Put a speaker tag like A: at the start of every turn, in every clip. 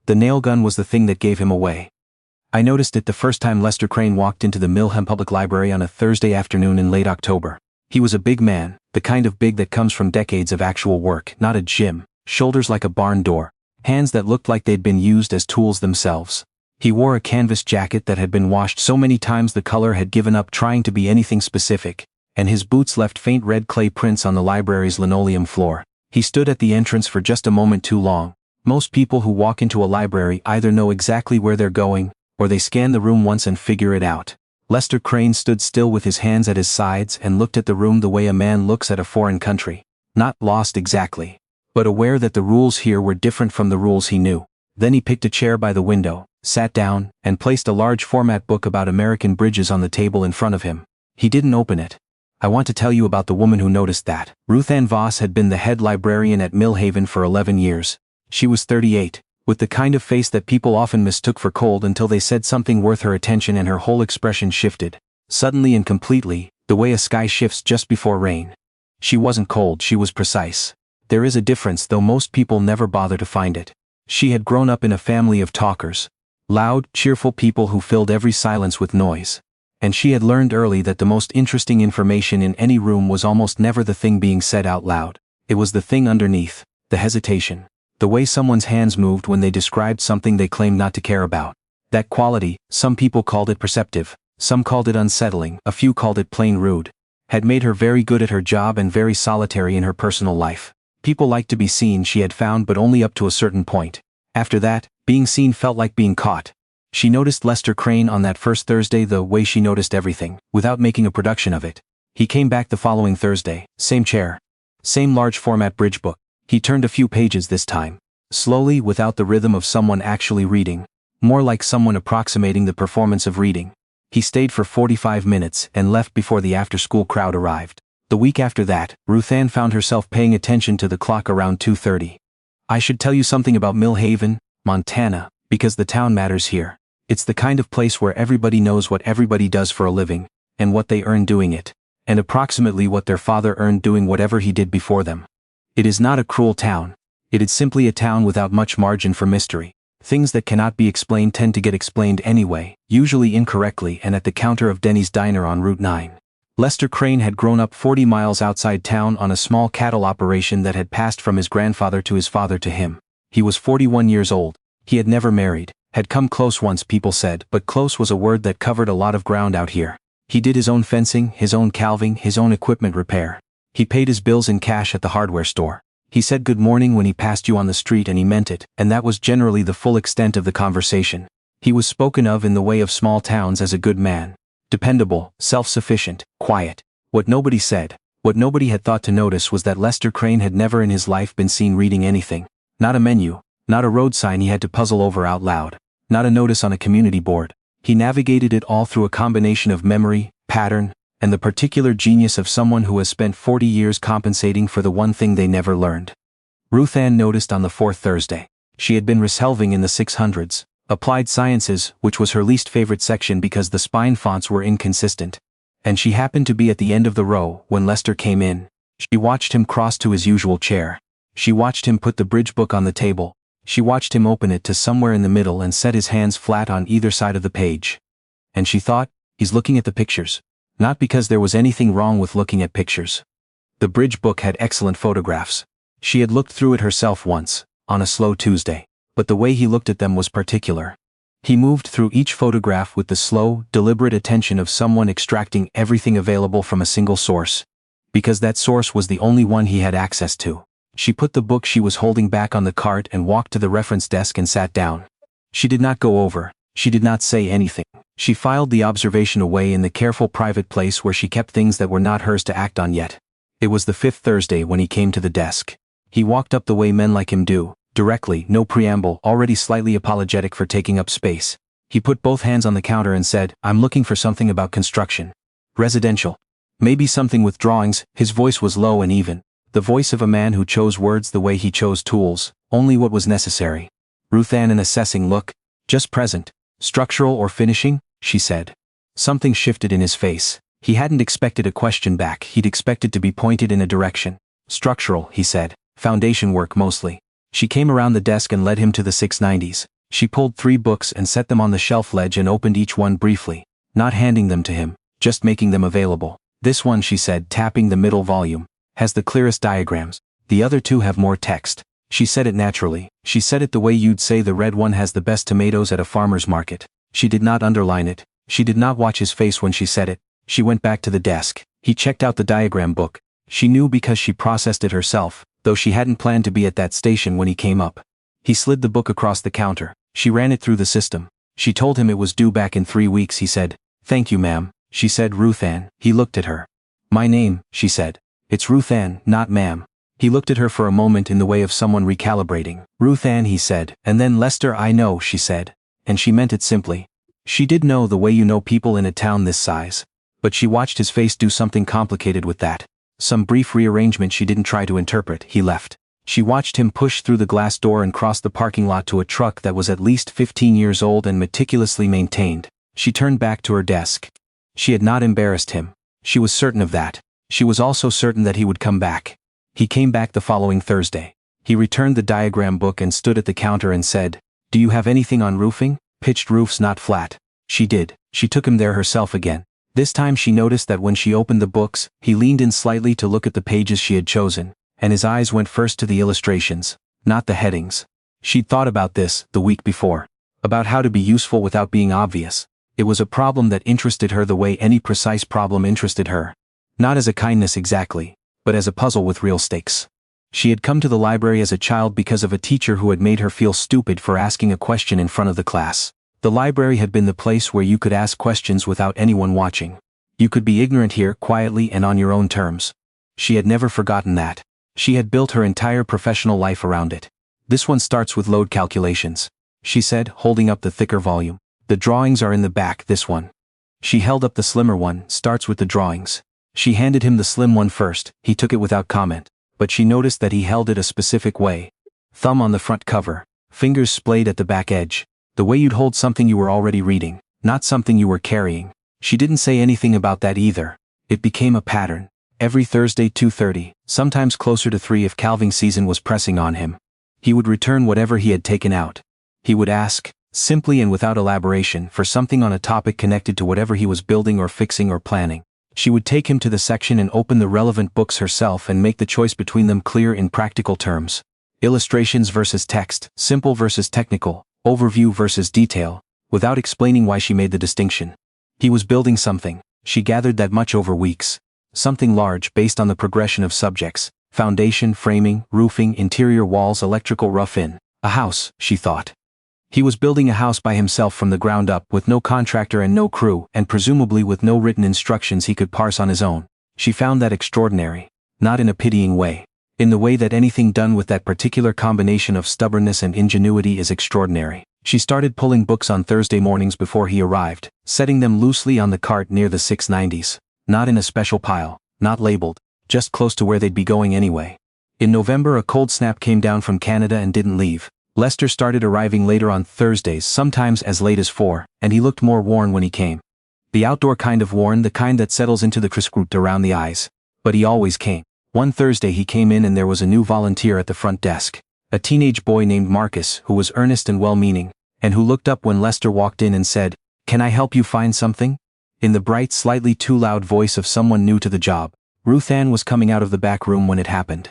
A: The nail gun was the thing that gave him away. I noticed it the first time Lester Crane walked into the Millhaven Public Library on a Thursday afternoon in late October. He was a big man, the kind of big that comes from decades of actual work, not a gym, shoulders like a barn door, hands that looked like they'd been used as tools themselves. He wore a canvas jacket that had been washed so many times the color had given up trying to be anything specific, and his boots left faint red clay prints on the library's linoleum floor. He stood at the entrance for just a moment too long. Most people who walk into a library either know exactly where they're going, or they scan the room once and figure it out. Lester Crane stood still with his hands at his sides and looked at the room the way a man looks at a foreign country. Not lost exactly, but aware that the rules here were different from the rules he knew. Then he picked a chair by the window, sat down, and placed a large format book about American bridges on the table in front of him. He didn't open it. I want to tell you about the woman who noticed that. Ruth Ann Voss had been the head librarian at Millhaven for 11 years. She was 38, with the kind of face that people often mistook for cold until they said something worth her attention and her whole expression shifted, suddenly and completely, the way a sky shifts just before rain. She wasn't cold, she was precise. There is a difference, though most people never bother to find it. She had grown up in a family of talkers. Loud, cheerful people who filled every silence with noise. And she had learned early that the most interesting information in any room was almost never the thing being said out loud. It was the thing underneath, the hesitation. The way someone's hands moved when they described something they claimed not to care about. That quality, some people called it perceptive, some called it unsettling, a few called it plain rude, had made her very good at her job and very solitary in her personal life. People liked to be seen, she had found, but only up to a certain point. After that, being seen felt like being caught. She noticed Lester Crane on that first Thursday the way she noticed everything, without making a production of it. He came back the following Thursday, same chair, same large format bridge book. He turned a few pages this time. Slowly, without the rhythm of someone actually reading. More like someone approximating the performance of reading. He stayed for 45 minutes and left before the after-school crowd arrived. The week after that, Ruth Ann found herself paying attention to the clock around 2:30. I should tell you something about Millhaven, Montana, because the town matters here. It's the kind of place where everybody knows what everybody does for a living, and what they earn doing it, and approximately what their father earned doing whatever he did before them. It is not a cruel town. It is simply a town without much margin for mystery. Things that cannot be explained tend to get explained anyway, usually incorrectly and at the counter of Denny's Diner on Route 9. Lester Crane had grown up 40 miles outside town on a small cattle operation that had passed from his grandfather to his father to him. He was 41 years old. He had never married, had come close once people said, but close was a word that covered a lot of ground out here. He did his own fencing, his own calving, his own equipment repair. He paid his bills in cash at the hardware store. He said good morning when he passed you on the street and he meant it, and that was generally the full extent of the conversation. He was spoken of in the way of small towns as a good man. Dependable, self-sufficient, quiet. What nobody said, what nobody had thought to notice was that Lester Crane had never in his life been seen reading anything. Not a menu, not a road sign he had to puzzle over out loud, not a notice on a community board. He navigated it all through a combination of memory, pattern, and the particular genius of someone who has spent 40 years compensating for the one thing they never learned. Ruth Ann noticed on the fourth Thursday. She had been resolving in the 600s, applied sciences, which was her least favorite section because the spine fonts were inconsistent. And she happened to be at the end of the row when Lester came in. She watched him cross to his usual chair. She watched him put the bridge book on the table. She watched him open it to somewhere in the middle and set his hands flat on either side of the page. And she thought, he's looking at the pictures. Not because there was anything wrong with looking at pictures. The bridge book had excellent photographs. She had looked through it herself once, on a slow Tuesday, but the way he looked at them was particular. He moved through each photograph with the slow, deliberate attention of someone extracting everything available from a single source. Because that source was the only one he had access to. She put the book she was holding back on the cart and walked to the reference desk and sat down. She did not go over. She did not say anything. She filed the observation away in the careful private place where she kept things that were not hers to act on yet. It was the fifth Thursday when he came to the desk. He walked up the way men like him do, directly, no preamble, already slightly apologetic for taking up space. He put both hands on the counter and said, "I'm looking for something about construction. Residential. Maybe something with drawings." His voice was low and even. The voice of a man who chose words the way he chose tools, only what was necessary. Ruth Ann, an assessing look. "Just present. Structural or finishing?" she said. Something shifted in his face. He hadn't expected a question back, he'd expected to be pointed in a direction. "Structural," he said. "Foundation work mostly." She came around the desk and led him to the 690s. She pulled 3 books and set them on the shelf ledge and opened each one briefly, not handing them to him, just making them available. "This one," she said, tapping the middle volume, "has the clearest diagrams. The other 2 have more text." She said it naturally. She said it the way you'd say the red one has the best tomatoes at a farmer's market. She did not underline it. She did not watch his face when she said it. She went back to the desk. He checked out the diagram book. She knew because she processed it herself, though she hadn't planned to be at that station when he came up. He slid the book across the counter. She ran it through the system. She told him it was due back in 3 weeks. He said, "Thank you, ma'am." She said, "Ruth Ann." He looked at her. "My name," she said. "It's Ruth Ann, not ma'am." He looked at her for a moment in the way of someone recalibrating. "Ruth Ann," he said, and then "Lester, I know," she said. And she meant it simply. She did know the way you know people in a town this size. But she watched his face do something complicated with that. Some brief rearrangement she didn't try to interpret. He left. She watched him push through the glass door and cross the parking lot to a truck that was at least 15 years old and meticulously maintained. She turned back to her desk. She had not embarrassed him. She was certain of that. She was also certain that he would come back. He came back the following Thursday. He returned the diagram book and stood at the counter and said, "Do you have anything on roofing? Pitched roofs, not flat." She did. She took him there herself again. This time she noticed that when she opened the books, he leaned in slightly to look at the pages she had chosen, and his eyes went first to the illustrations, not the headings. She'd thought about this the week before. About how to be useful without being obvious. It was a problem that interested her the way any precise problem interested her. Not as a kindness exactly, but as a puzzle with real stakes. She had come to the library as a child because of a teacher who had made her feel stupid for asking a question in front of the class. The library had been the place where you could ask questions without anyone watching. You could be ignorant here quietly and on your own terms. She had never forgotten that. She had built her entire professional life around it. "This one starts with load calculations," she said, holding up the thicker volume. "The drawings are in the back, this one." She held up the slimmer one, "Starts with the drawings." She handed him the slim one first. He took it without comment, but she noticed that he held it a specific way. Thumb on the front cover, fingers splayed at the back edge. The way you'd hold something you were already reading, not something you were carrying. She didn't say anything about that either. It became a pattern. Every Thursday 2:30, sometimes closer to 3 if calving season was pressing on him. He would return whatever he had taken out. He would ask, simply and without elaboration, for something on a topic connected to whatever he was building or fixing or planning. She would take him to the section and open the relevant books herself and make the choice between them clear in practical terms. Illustrations versus text, simple versus technical, overview versus detail, without explaining why she made the distinction. He was building something. She gathered that much over weeks. Something large based on the progression of subjects: foundation, framing, roofing, interior walls, electrical rough-in. A house, she thought. He was building a house by himself from the ground up, with no contractor and no crew, and presumably with no written instructions he could parse on his own. She found that extraordinary. Not in a pitying way. In the way that anything done with that particular combination of stubbornness and ingenuity is extraordinary. She started pulling books on Thursday mornings before he arrived, setting them loosely on the cart near the 690s. Not in a special pile, not labeled, just close to where they'd be going anyway. In November a cold snap came down from Canada and didn't leave. Lester started arriving later on Thursdays, sometimes as late as 4, and he looked more worn when he came. The outdoor kind of worn, the kind that settles into the crisp around the eyes. But he always came. One Thursday he came in and there was a new volunteer at the front desk. A teenage boy named Marcus, who was earnest and well-meaning, and who looked up when Lester walked in and said, "Can I help you find something?" In the bright, slightly too loud voice of someone new to the job. Ruth Ann was coming out of the back room when it happened.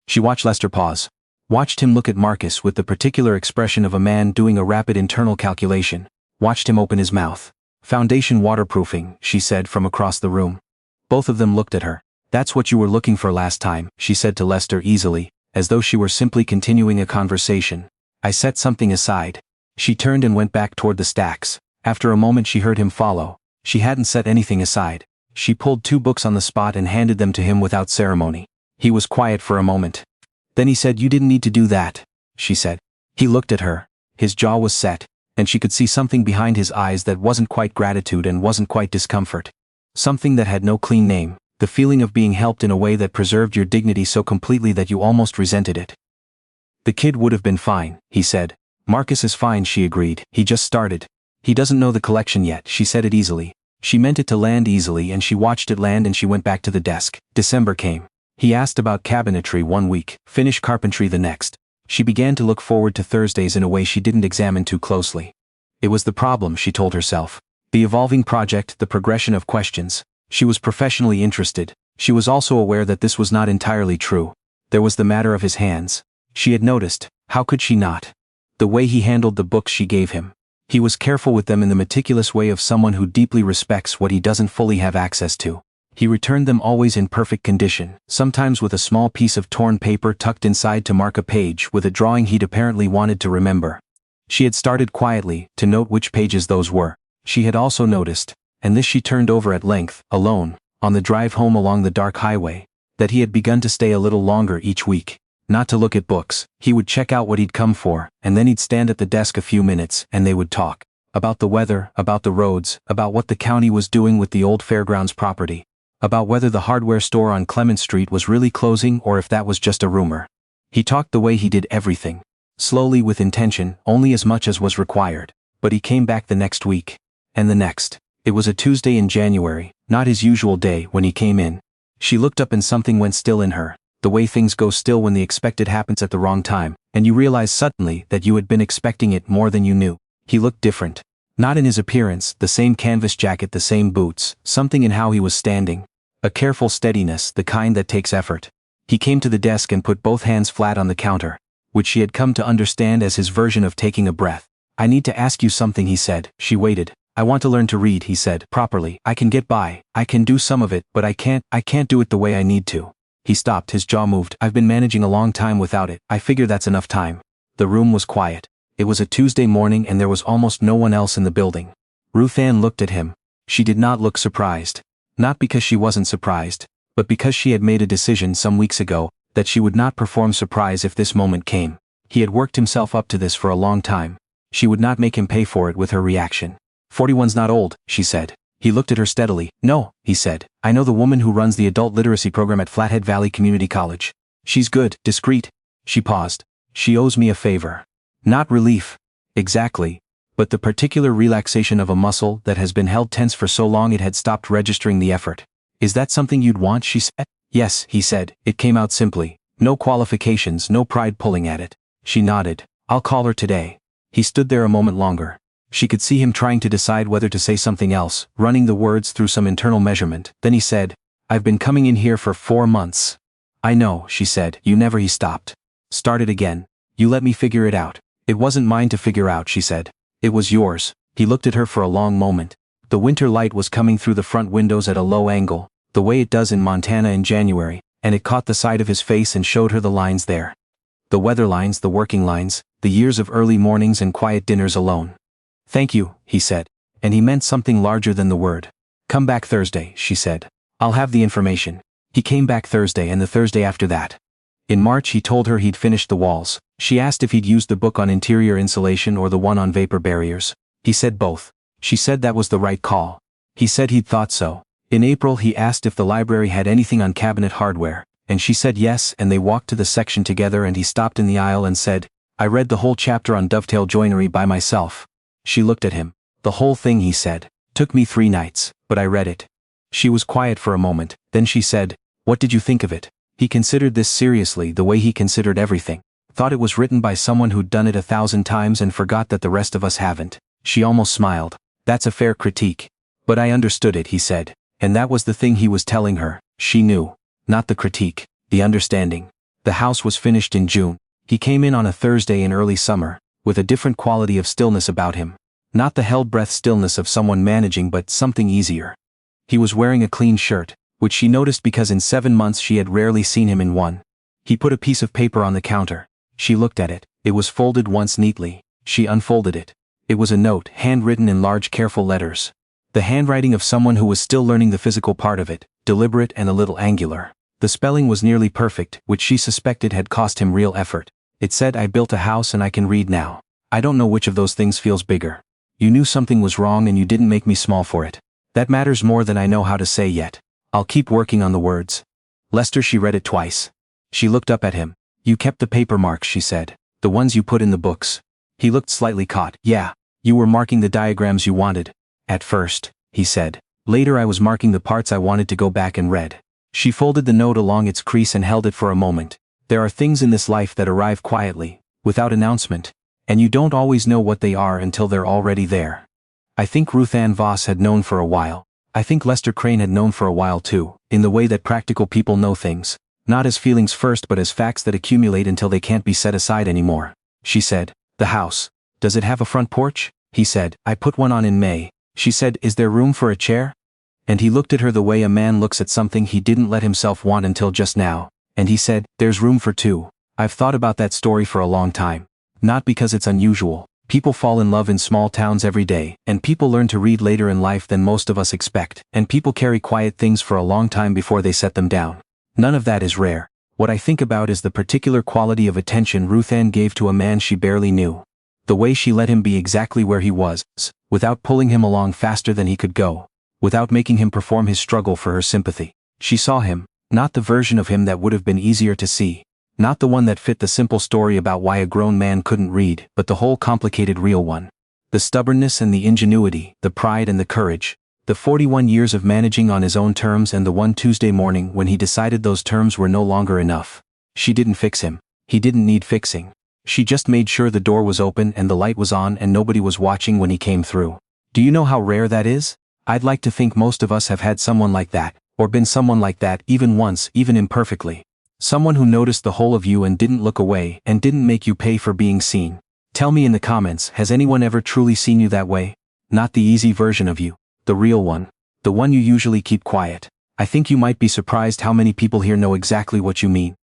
A: She watched Lester pause. Watched him look at Marcus with the particular expression of a man doing a rapid internal calculation. Watched him open his mouth. "Foundation waterproofing," she said from across the room. Both of them looked at her. "That's what you were looking for last time," she said to Lester easily, as though she were simply continuing a conversation. "I set something aside." She turned and went back toward the stacks. After a moment she heard him follow. She hadn't set anything aside. She pulled 2 books on the spot and handed them to him without ceremony. He was quiet for a moment. Then he said, "You didn't need to do that," she said. He looked at her. His jaw was set, and she could see something behind his eyes that wasn't quite gratitude and wasn't quite discomfort. Something that had no clean name, the feeling of being helped in a way that preserved your dignity so completely that you almost resented it. "The kid would have been fine," he said. "Marcus is fine," she agreed. "He just started. He doesn't know the collection yet," she said it easily. She meant it to land easily and she watched it land and she went back to the desk. December came. He asked about cabinetry one week, finish carpentry the next. She began to look forward to Thursdays in a way she didn't examine too closely. It was the problem, she told herself. The evolving project, the progression of questions. She was professionally interested. She was also aware that this was not entirely true. There was the matter of his hands. She had noticed. How could she not? The way he handled the books she gave him. He was careful with them in the meticulous way of someone who deeply respects what he doesn't fully have access to. He returned them always in perfect condition, sometimes with a small piece of torn paper tucked inside to mark a page with a drawing he'd apparently wanted to remember. She had started quietly to note which pages those were. She had also noticed, and this she turned over at length, alone, on the drive home along the dark highway, that he had begun to stay a little longer each week. Not to look at books. He would check out what he'd come for, and then he'd stand at the desk a few minutes, and they would talk. About the weather, about the roads, about what the county was doing with the old fairgrounds property. About whether the hardware store on Clement Street was really closing or if that was just a rumor. He talked the way he did everything. Slowly, with intention, only as much as was required. But he came back the next week. And the next. It was a Tuesday in January, not his usual day, when he came in. She looked up and something went still in her. The way things go still when the expected happens at the wrong time, and you realize suddenly that you had been expecting it more than you knew. He looked different. Not in his appearance, the same canvas jacket, the same boots, something in how he was standing. A careful steadiness, the kind that takes effort. He came to the desk and put both hands flat on the counter, which she had come to understand as his version of taking a breath. I need to ask you something, he said. She waited. I want to learn to read, he said, properly. I can get by, I can do some of it, but I can't do it the way I need to. He stopped, his jaw moved. I've been managing a long time without it. I figure that's enough time. The room was quiet. It was a Tuesday morning and there was almost no one else in the building. Ruth Ann looked at him. She did not look surprised. Not because she wasn't surprised, but because she had made a decision some weeks ago that she would not perform surprise if this moment came. He had worked himself up to this for a long time. She would not make him pay for it with her reaction. 41's not old, she said. He looked at her steadily. No, he said. I know the woman who runs the adult literacy program at Flathead Valley Community College. She's good, discreet. She paused. She owes me a favor. Not relief. Exactly. But the particular relaxation of a muscle that has been held tense for so long it had stopped registering the effort. Is that something you'd want, she said. Yes, he said. It came out simply. No qualifications, no pride pulling at it. She nodded. I'll call her today. He stood there a moment longer. She could see him trying to decide whether to say something else, running the words through some internal measurement. Then he said, I've been coming in here for 4 months. I know, she said. You never. He stopped. Started again. You let me figure it out. It wasn't mine to figure out, she said. It was yours. He looked at her for a long moment. The winter light was coming through the front windows at a low angle, the way it does in Montana in January, and it caught the side of his face and showed her the lines there. The weather lines, the working lines, the years of early mornings and quiet dinners alone. Thank you, he said. And he meant something larger than the word. Come back Thursday, she said. I'll have the information. He came back Thursday and the Thursday after that. In March he told her he'd finished the walls. She asked if he'd used the book on interior insulation or the one on vapor barriers. He said both. She said that was the right call. He said he'd thought so. In April he asked if the library had anything on cabinet hardware, and she said yes, and they walked to the section together and he stopped in the aisle and said, I read the whole chapter on dovetail joinery by myself. She looked at him. The whole thing, he said. Took me 3 nights, but I read it. She was quiet for a moment, then she said, what did you think of it? He considered this seriously the way he considered everything. Thought it was written by someone who'd done it 1,000 times and forgot that the rest of us haven't. She almost smiled. That's a fair critique. But I understood it, he said. And that was the thing he was telling her. She knew. Not the critique, the understanding. The house was finished in June. He came in on a Thursday in early summer, with a different quality of stillness about him. Not the held-breath stillness of someone managing, but something easier. He was wearing a clean shirt, which she noticed because in 7 months she had rarely seen him in one. He put a piece of paper on the counter. She looked at it. It was folded once neatly. She unfolded it. It was a note, handwritten in large careful letters. The handwriting of someone who was still learning the physical part of it, deliberate and a little angular. The spelling was nearly perfect, which she suspected had cost him real effort. It said, I built a house and I can read now. I don't know which of those things feels bigger. You knew something was wrong and you didn't make me small for it. That matters more than I know how to say yet. I'll keep working on the words. Lester, she read it twice. She looked up at him. You kept the paper marks, she said. The ones you put in the books. He looked slightly caught. Yeah. You were marking the diagrams you wanted. At first, he said. Later I was marking the parts I wanted to go back and read. She folded the note along its crease and held it for a moment. There are things in this life that arrive quietly, without announcement, and you don't always know what they are until they're already there. I think Ruth Ann Voss had known for a while. I think Lester Crane had known for a while too, in the way that practical people know things, not as feelings first but as facts that accumulate until they can't be set aside anymore. She said, "The house. Does it have a front porch?" He said, "I put one on in May." She said, "Is there room for a chair?" And he looked at her the way a man looks at something he didn't let himself want until just now, and he said, "There's room for two." I've thought about that story for a long time. Not because it's unusual. People fall in love in small towns every day, and people learn to read later in life than most of us expect, and people carry quiet things for a long time before they set them down. None of that is rare. What I think about is the particular quality of attention Ruth Ann gave to a man she barely knew. The way she let him be exactly where he was, without pulling him along faster than he could go, without making him perform his struggle for her sympathy. She saw him, not the version of him that would have been easier to see. Not the one that fit the simple story about why a grown man couldn't read, but the whole complicated real one. The stubbornness and the ingenuity, the pride and the courage, the 41 years of managing on his own terms, and the one Tuesday morning when he decided those terms were no longer enough. She didn't fix him. He didn't need fixing. She just made sure the door was open and the light was on and nobody was watching when he came through. Do you know how rare that is? I'd like to think most of us have had someone like that, or been someone like that even once, even imperfectly. Someone who noticed the whole of you and didn't look away and didn't make you pay for being seen. Tell me in the comments, has anyone ever truly seen you that way? Not the easy version of you, the real one, the one you usually keep quiet. I think you might be surprised how many people here know exactly what you mean.